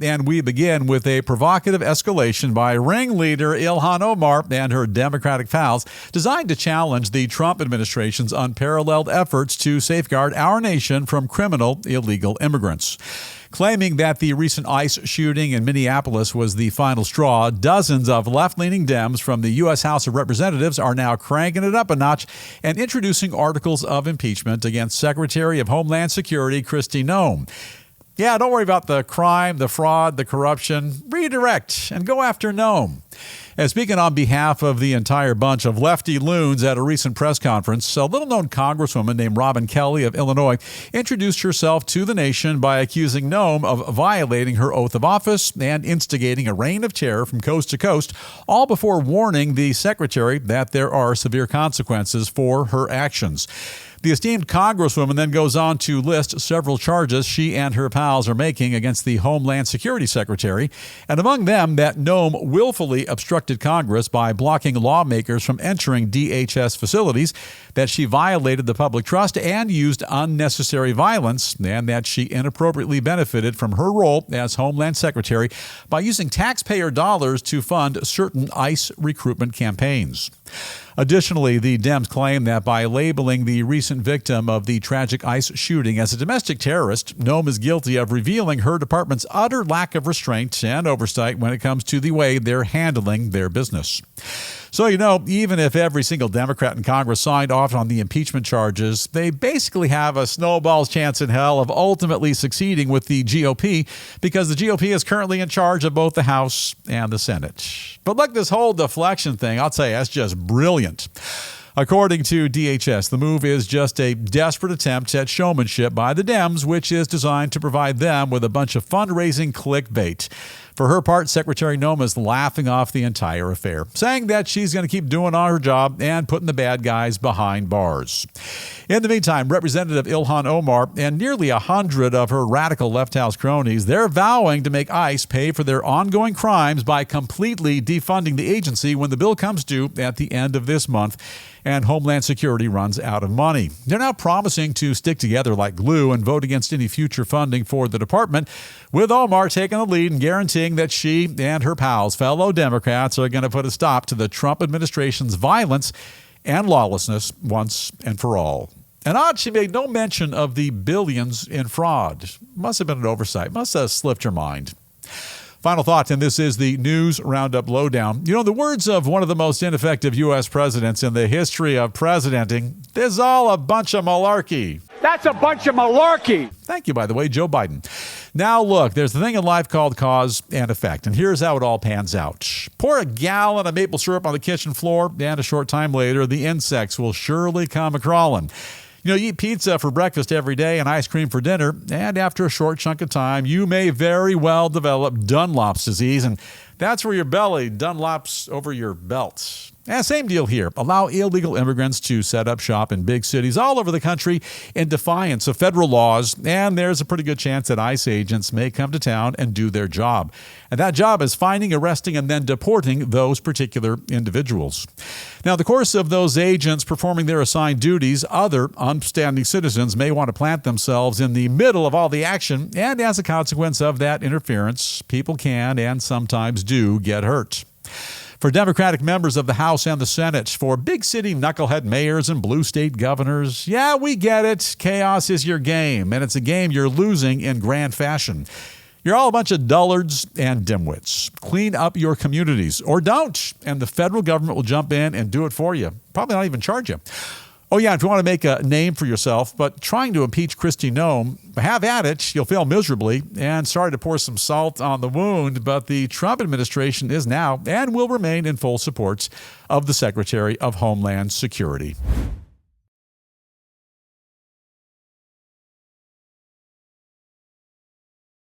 And we begin with a provocative escalation by ringleader Ilhan Omar and her Democratic pals designed to challenge the Trump administration's unparalleled efforts to safeguard our nation from criminal illegal immigrants. Claiming that the recent ICE shooting in Minneapolis was the final straw, dozens of left-leaning Dems from the U.S. House of Representatives are now cranking it up a notch and introducing articles of impeachment against Secretary of Homeland Security Kristi Noem. Yeah, don't worry about the crime, the fraud, the corruption. Redirect and go after Noem. And speaking on behalf of the entire bunch of lefty loons at a recent press conference, a little-known congresswoman named Robin Kelly of Illinois introduced herself to the nation by accusing Noem of violating her oath of office and instigating a reign of terror from coast to coast, all before warning the secretary that there are severe consequences for her actions. The esteemed congresswoman then goes on to list several charges she and her pals are making against the Homeland Security Secretary, and among them that Noem willfully obstructed Congress by blocking lawmakers from entering DHS facilities, that she violated the public trust and used unnecessary violence, and that she inappropriately benefited from her role as Homeland Secretary by using taxpayer dollars to fund certain ICE recruitment campaigns. Additionally, the Dems claim that by labeling the recent victim of the tragic ICE shooting as a domestic terrorist, Noem is guilty of revealing her department's utter lack of restraint and oversight when it comes to the way they're handling their business. So, even if every single Democrat in Congress signed off on the impeachment charges, they basically have a snowball's chance in hell of ultimately succeeding with the GOP because the GOP is currently in charge of both the House and the Senate. But look, this whole deflection thing, I'll tell you, that's just brilliant. According to DHS, the move is just a desperate attempt at showmanship by the Dems, which is designed to provide them with a bunch of fundraising clickbait. For her part, Secretary Noem is laughing off the entire affair, saying that she's going to keep doing her job and putting the bad guys behind bars. In the meantime, Representative Ilhan Omar and nearly 100 of her radical left house cronies, they're vowing to make ICE pay for their ongoing crimes by completely defunding the agency when the bill comes due at the end of this month and Homeland Security runs out of money. They're now promising to stick together like glue and vote against any future funding for the department, with Omar taking the lead and guaranteeing that she and her pals, fellow Democrats, are going to put a stop to the Trump administration's violence and lawlessness once and for all. And odd, she made no mention of the billions in fraud. Must have been an oversight. Must have slipped her mind. Final thought, and this is the News Roundup Lowdown. The words of one of the most ineffective U.S. presidents in the history of presidenting, this is all a bunch of malarkey. That's a bunch of malarkey. Thank you, by the way, Joe Biden. Now, look, there's a thing in life called cause and effect, and here's how it all pans out. Pour a gallon of maple syrup on the kitchen floor, and a short time later, the insects will surely come a-crawling. You eat pizza for breakfast every day and ice cream for dinner, and after a short chunk of time, you may very well develop Dunlop's disease, and that's where your belly Dunlops over your belt. And same deal here. Allow illegal immigrants to set up shop in big cities all over the country in defiance of federal laws, and there's a pretty good chance that ICE agents may come to town and do their job. And that job is finding, arresting, and then deporting those particular individuals. Now, in the course of those agents performing their assigned duties, other upstanding citizens may want to plant themselves in the middle of all the action, and as a consequence of that interference, people can and sometimes do get hurt. For Democratic members of the House and the Senate, for big city knucklehead mayors and blue state governors, yeah, we get it. Chaos is your game, and it's a game you're losing in grand fashion. You're all a bunch of dullards and dimwits. Clean up your communities, or don't, and the federal government will jump in and do it for you. Probably not even charge you. Oh, yeah, if you want to make a name for yourself, but trying to impeach Kristi Noem, have at it. You'll fail miserably. And sorry to pour some salt on the wound, but the Trump administration is now and will remain in full support of the Secretary of Homeland Security.